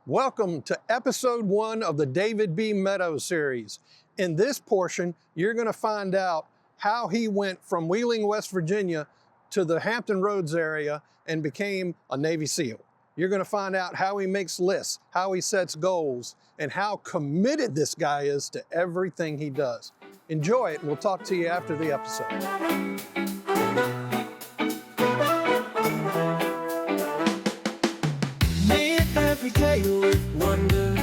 Welcome to episode 1 of the David B. Meadows series. In this portion, you're going to find out how he went from Wheeling, West Virginia to the Hampton Roads area and became a Navy SEAL. You're going to find out how he makes lists, how he sets goals, and how committed this guy is to everything he does. Enjoy it, and we'll talk to you after the episode. Every day with wonder,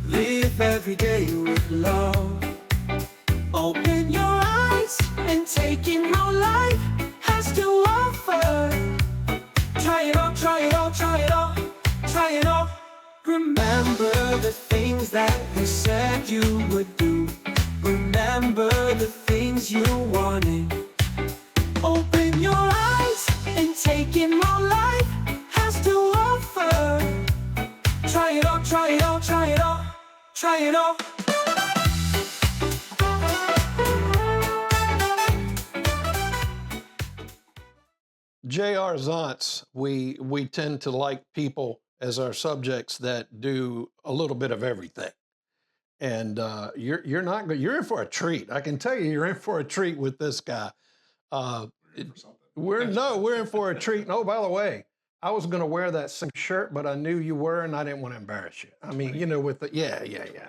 live every day with love. Open your eyes and take in all life has to offer. Try it all, try it all, try it all, try it all. Remember the things that you said you would do. Remember the things you wanted. Open your eyes and take in all life has to offer. Try it all, try it all, try it all, try it all. J.R. Zontz, we tend to like people as our subjects that do a little bit of everything. And you're not good. You're in for a treat. I can tell you, you're in for a treat with this guy. We're in for a treat. And oh, by the way, I was going to wear that same shirt, but I knew you were, and I didn't want to embarrass you. I mean, you know, with the yeah.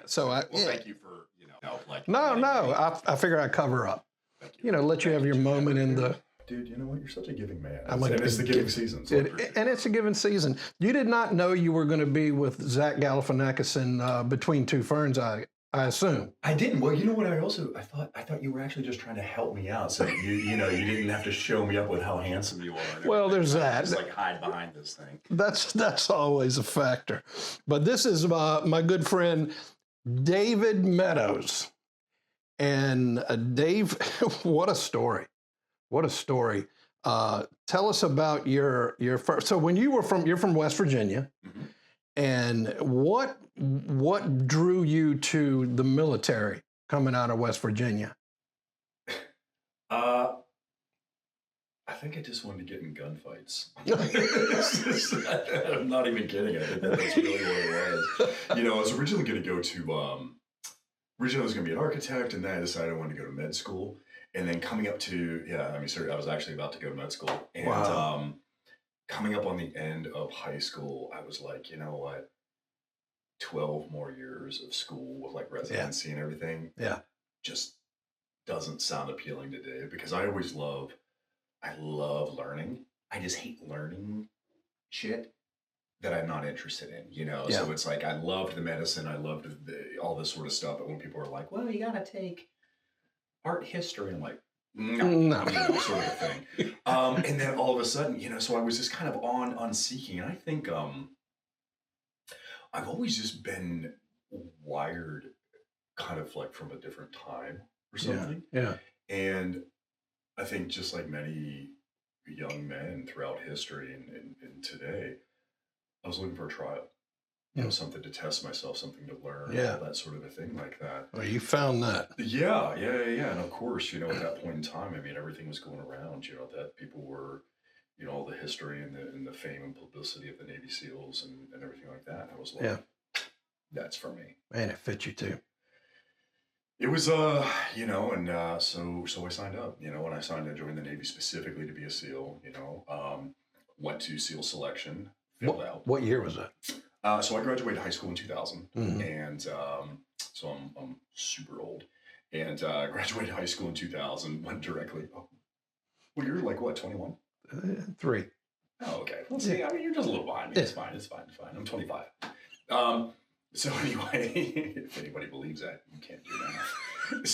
So thank you for like. I figure I'd cover up. Let you have your moment in the. Dude, you know what? You're such a giving man. It's the giving season. So and it's a given season. You did not know you were going to be with Zach Galifianakis in Between Two Ferns, I assume. I didn't. Well, you know what? I thought you were actually just trying to help me out, so you didn't have to show me up with how handsome you are. Well, there's that. Just like hide behind this thing. That's always a factor. But this is my good friend David Meadows, and Dave, what a story! What a story. Tell us about your first. So when you're from West Virginia, Mm-hmm. and what drew you to the military coming out of West Virginia? I think I just wanted to get in gunfights. I'm not even kidding. I think that's really what it was. I was originally going to go to. Originally, I was going to be an architect, and then I decided I wanted to go to med school. And then coming up to, I was actually about to go to med school. And Wow. Coming up on the end of high school, I was like, you know what? 12 more years of school with like residency and everything. Yeah. Just doesn't sound appealing today because I love learning. I just hate learning shit that I'm not interested in, Yeah. So it's like, I loved the medicine. I loved all this sort of stuff. But when people are like, well, you got to take art history, I'm like, no. Sort of a thing. And then all of a sudden, so I was just kind of on seeking. And I think I've always just been wired kind of like from a different time or something. Yeah. And I think just like many young men throughout history and today, I was looking for a trial. Something to test myself, something to learn, all that sort of a thing like that. Well, you found that. Yeah. And of course, at that point in time, I mean, everything was going around, that people were, all the history and the fame and publicity of the Navy SEALs and everything like that. And I was like, that's for me. Man, it fit you too. It was, so I signed up, when I signed to join the Navy specifically to be a SEAL, went to SEAL selection, filled out. What year was that? So I graduated high school in 2000, Mm-hmm. and so I'm super old. And graduated high school in 2000, went directly. Oh, well, you're like what, 21? 3. Oh, okay. Well, see, I mean, you're just a little behind me. It's fine. I'm 25. So anyway, if anybody believes that, you can't do that.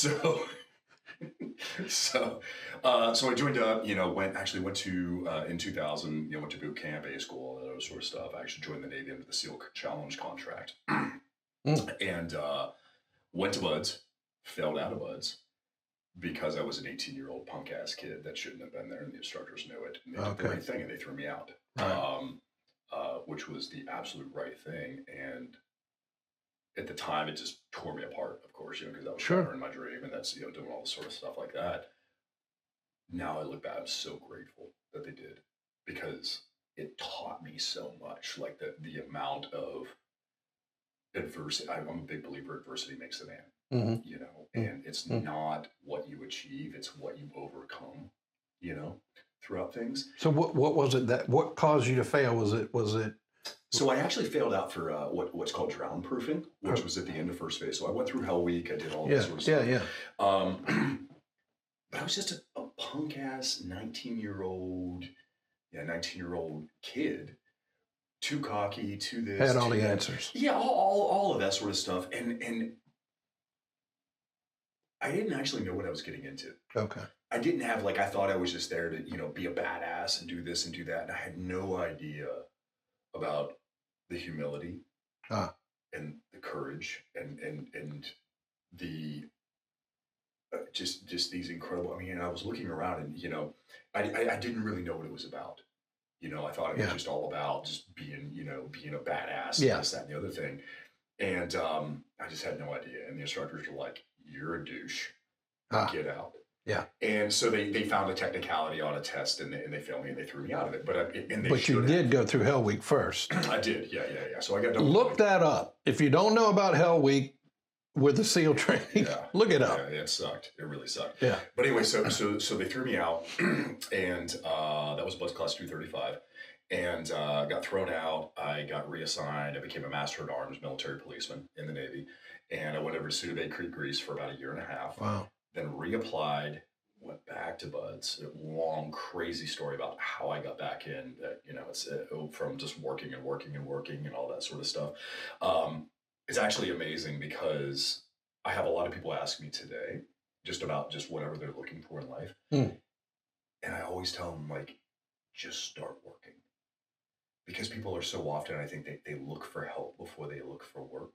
So I joined up, went to, in 2000, went to boot camp, A school, all that sort of stuff. I actually joined the Navy under the SEAL Challenge contract. And went to BUDS, failed out of BUDS because I was an 18-year-old punk ass kid that shouldn't have been there, and the instructors knew it. And they did the right thing, and they threw me out, which was the absolute right thing. And at the time, it just tore me apart, of course, because I was shattering my dream, and that's, doing all this sort of stuff like that. Now I look back, I'm so grateful that they did, because it taught me so much. Like the amount of adversity. I'm a big believer adversity makes a man. You know, and it's not what you achieve; it's what you overcome. You know, throughout things. So what was it what caused you to fail? Was it? So I actually failed out for what's called drown proofing, which was at the end of first phase. So I went through Hell Week. I did all that sort of stuff. Yeah. But I was just a punk ass 19-year-old kid, too cocky, too this. Had all the answers. Yeah, all of that sort of stuff. And I didn't actually know what I was getting into. Okay. I didn't have I thought I was just there to, be a badass and do this and do that. And I had no idea about the humility and the courage and the just these incredible. I mean, I was looking around and I didn't really know what it was about. I thought it was just all about just being a badass, and this, that, and the other thing. And I just had no idea. And the instructors were like, "You're a douche. Get out." Yeah. And so they found a technicality on a test and they failed me and they threw me out of it. But you did go through Hell Week first. I did. Yeah. So I got done. Look that up. If you don't know about Hell Week with the SEAL training, look it up. Yeah, it sucked. It really sucked. Yeah. But anyway, so they threw me out and that was Buzz Class 235. And got thrown out. I got reassigned. I became a Master at Arms military policeman in the Navy. And I went over to Sudebay Creek, Greece for about 1.5 years. Wow. Then reapplied, went back to Buds. A long, crazy story about how I got back in. It's from just working and all that sort of stuff. It's actually amazing because I have a lot of people ask me today just about just whatever they're looking for in life. And I always tell them, just start working. Because people are so often, I think they look for help before they look for work.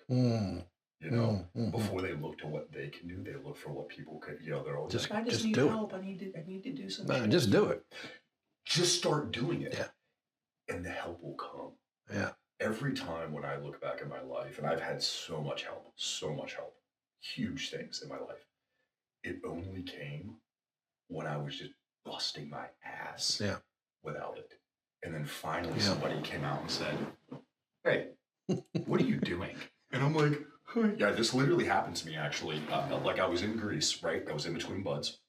Before they look to what they can do, they look for what people could. They're always I just need help. I need to do something. No, just do it. Just start doing it, and the help will come. Yeah. Every time when I look back at my life, and I've had so much help, huge things in my life. It only came when I was just busting my ass. Without it. And then finally somebody came out and said, "Hey, what are you doing?" And I'm like, yeah, this literally happened to me actually. I was in Greece, right? I was in between Buds.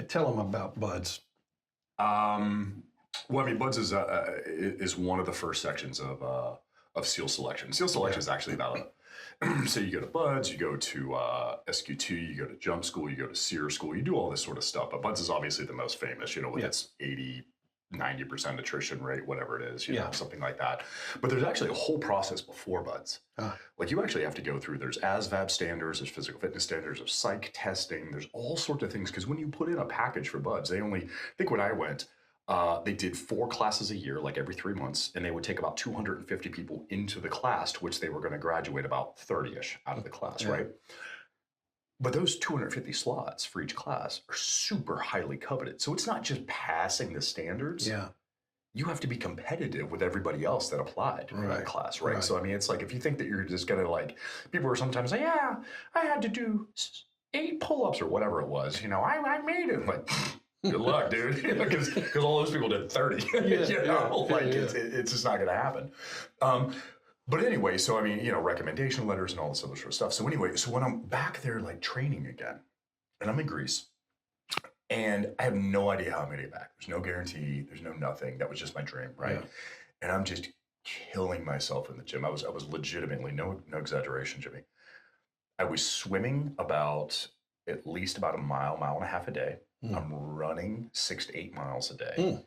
Tell them about Buds. Buds is one of the first sections of SEAL selection. SEAL selection is actually about so you go to Buds, you go to SQ2, you go to jump school, you go to SEER school, you do all this sort of stuff. But Buds is obviously the most famous, with its 90% attrition rate, whatever it is, something like that. But there's actually a whole process before Buds. You actually have to go through, there's ASVAB standards, there's physical fitness standards, there's psych testing, there's all sorts of things. Because when you put in a package for Buds, I think when I went, they did 4 classes a year, every 3 months, and they would take about 250 people into the class, to which they were going to graduate about 30-ish out of the class, right? But those 250 slots for each class are super highly coveted. So it's not just passing the standards. You have to be competitive with everybody else that applied for that class, right? So, it's if you think that you're just going to people are sometimes like, yeah, I had to do 8 pull-ups or whatever it was. I made it. Good luck, dude. Because all those people did 30. It's just not going to happen. But anyway, so recommendation letters and all this other sort of stuff. So anyway, so when I'm back there training again, and I'm in Greece, and I have no idea how I'm gonna get back. There's no guarantee, there's no nothing. That was just my dream, right? And I'm just killing myself in the gym. I was legitimately, no exaggeration, Jimmy. I was swimming at least about a mile and a half a day. I'm running 6 to 8 miles a day.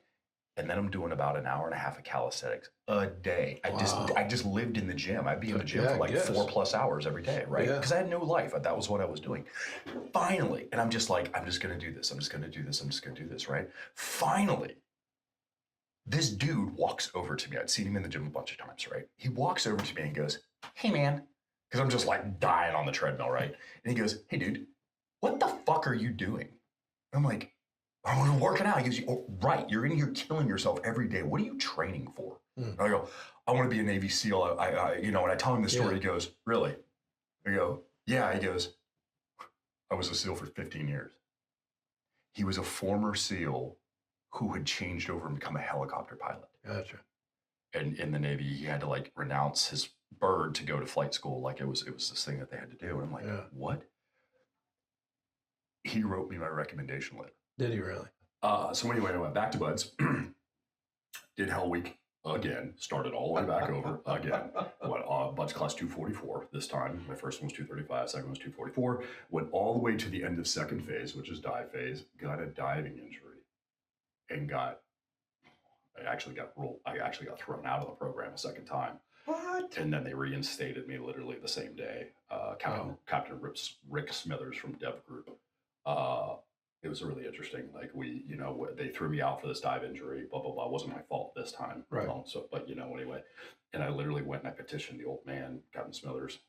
And then I'm doing about an hour and a half of calisthenics a day. I just lived in the gym. I'd be in the gym for 4+ hours every day, right? Because I had no life. That was what I was doing. Finally, and I'm just I'm just going to do this. I'm just going to do this. I'm just going to do this, right? Finally, this dude walks over to me. I'd seen him in the gym a bunch of times, right? He walks over to me and goes, "Hey, man." Because I'm just dying on the treadmill, right? And he goes, "Hey, dude, what the fuck are you doing?" I'm like, "I'm working out." He goes, "Oh, right, you're in here killing yourself every day. What are you training for?" And I go, "I want to be a Navy SEAL." And I tell him the story. He goes, "Really?" I go, "Yeah." He goes, "I was a SEAL for 15 years. He was a former SEAL who had changed over and become a helicopter pilot. Gotcha. And in the Navy, he had to like renounce his bird to go to flight school. Like it was this thing that they had to do. And I'm like, what? He wrote me my recommendation letter. Did he really? So anyway, I went back to Buds, did Hell Week again, started all the way back over again. Went Buds class 244 this time. My first one was 235, second one was 244. Went all the way to the end of second phase, which is dive phase. Got a diving injury, and I actually got thrown out of the program a second time. What? And then they reinstated me literally the same day. Captain Rick Smithers from Dev Group. It was really interesting. Like they threw me out for this dive injury, blah, blah, blah. It wasn't my fault this time. Right. But anyway. And I literally went and I petitioned the old man, Captain Smithers,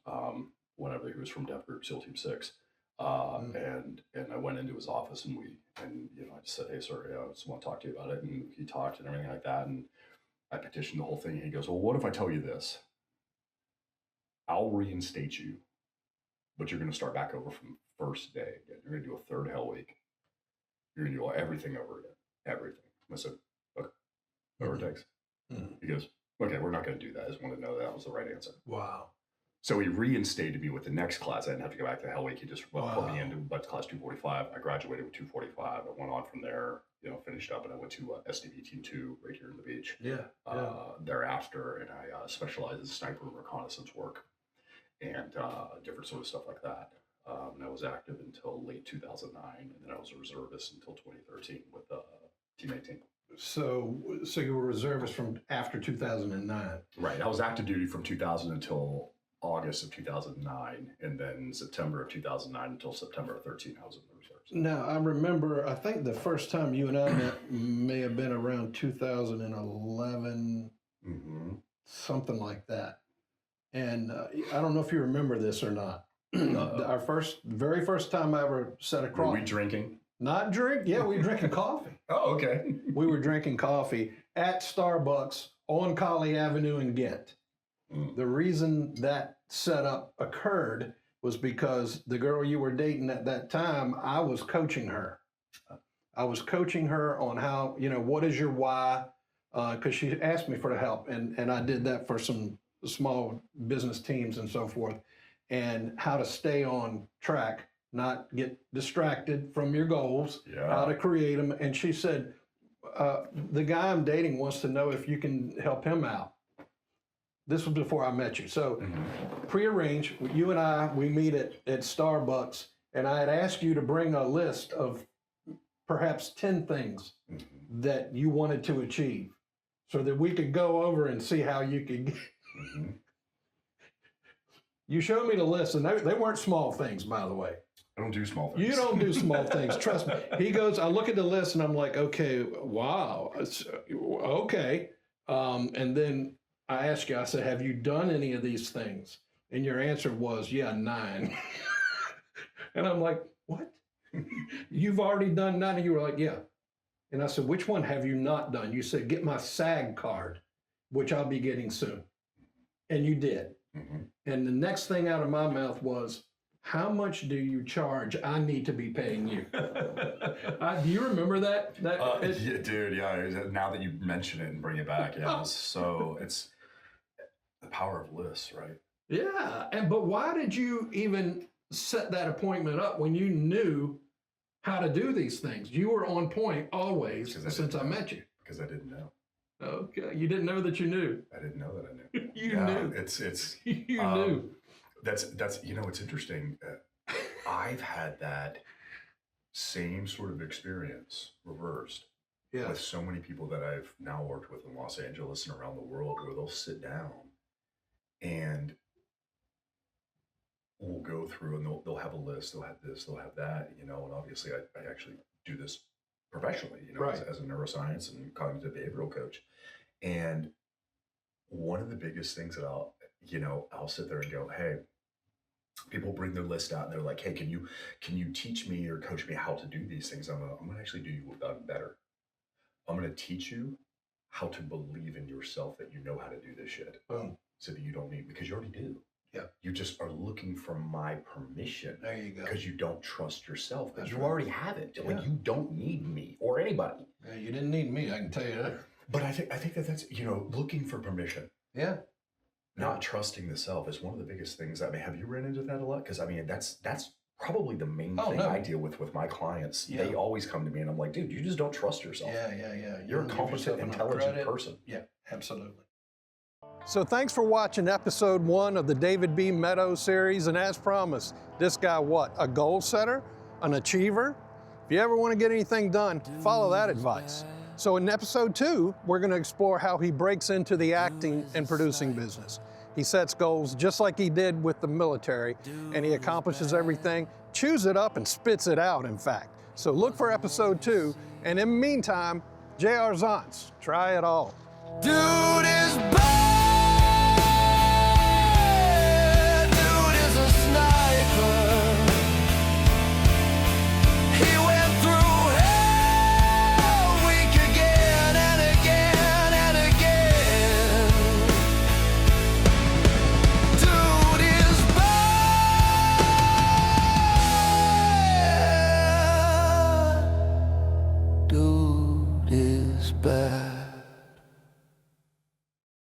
whenever he was from Dev Group, SEAL Team 6. And I went into his office and I just said, hey, sir, I just want to talk to you about it. And he talked and everything like that. And I petitioned the whole thing. And he goes, well, what if I tell you this? I'll reinstate you, but you're going to start back over from first day again. You're going to do a third Hell Week. You're going to do everything over again. Everything. I said, okay, whatever it takes. Mm-hmm. He goes, okay, we're not going to do that. I just wanted to know that was the right answer. Wow. So he reinstated me with the next class. I didn't have to go back to Hell Week. He just put me into Buds class 245. I graduated with 245. I went on from there, finished up, and I went to SDV Team 2 right here in the beach. Thereafter, and I specialized in sniper and reconnaissance work and different sort of stuff like that. And I was active until late 2009, and then I was a reservist until 2013 with Team 18. So you were reservist from after 2009? Right. I was active duty from 2000 until August of 2009, and then September of 2009 until September of 13, I was in the reserves. Now, I remember, I think the first time you and I met may have been around 2011, something like that. And I don't know if you remember this or not. Our very first time I ever sat across. Were we drinking? Not drink. Yeah, we were drinking coffee. Oh, okay. We were drinking coffee at Starbucks on Colley Avenue in Ghent. The reason that setup occurred was because the girl you were dating at that time, I was coaching her. I was coaching her on how, what is your why? Because she asked me for the help, and I did that for some small business teams and so forth, and how to stay on track, not get distracted from your goals, how to create them. And she said, the guy I'm dating wants to know if you can help him out. This was before I met you. So prearranged, you and I, we meet at Starbucks, and I had asked you to bring a list of perhaps 10 things that you wanted to achieve so that we could go over and see how you could get. You showed me the list, and they weren't small things, by the way. I don't do small things. You don't do small things, trust me. He goes, I look at the list, and I'm like, okay, wow, okay. And then I asked you, I said, have you done any of these things? And your answer was, yeah, 9. And I'm like, what? You've already done 9? And you were like, yeah. And I said, which one have you not done? You said, get my SAG card, which I'll be getting soon. And you did. And the next thing out of my mouth was, how much do you charge? I need to be paying you. Do you remember that? Yeah, dude, yeah. Now that you mention it and bring it back, yeah. So it's the power of lists, right? Yeah. But why did you even set that appointment up when you knew how to do these things? You were on point always since I met you. Because I didn't know. Okay. You didn't know that you knew. I didn't know that I knew. You knew. It's you knew. That's it's interesting. I've had that same sort of experience reversed with so many people that I've now worked with in Los Angeles and around the world, where they'll sit down and we'll go through and they'll have a list, they'll have this, they'll have that, and obviously I actually do this professionally, as a neuroscience and cognitive behavioral coach. And one of the biggest things that I'll sit there and go, hey, people bring their list out and they're like, hey, can you teach me or coach me how to do these things? I'm going to actually do you better. I'm going to teach you how to believe in yourself that you know how to do this shit. So that you don't need, because you already do. Yeah. You just are looking for my permission. There you go. Because you don't trust yourself, because you already have it. Yeah. Like, you don't need me or anybody. Yeah, you didn't need me, I can tell you that. But I think that's, looking for permission. Yeah. Not trusting the self is one of the biggest things. I mean, have you run into that a lot? Because I mean, that's probably the main thing no. I deal with my clients. Yeah. They always come to me and I'm like, dude, you just don't trust yourself. Yeah. You're a competent, intelligent person. Yeah, absolutely. So thanks for watching episode 1 of the David B. Meadows series. And as promised, this guy, what? A goal setter? An achiever? If you ever want to get anything done, follow that advice. So in episode 2, we're going to explore how he breaks into the acting and producing business. He sets goals just like he did with the military, and he accomplishes everything, chews it up and spits it out, in fact. So look for episode 2, and in the meantime, J.R. Zantz, try it all. Dude is bad. Dude is a sniper. He went through hell week again and again and again. Dude is bad. Dude is bad.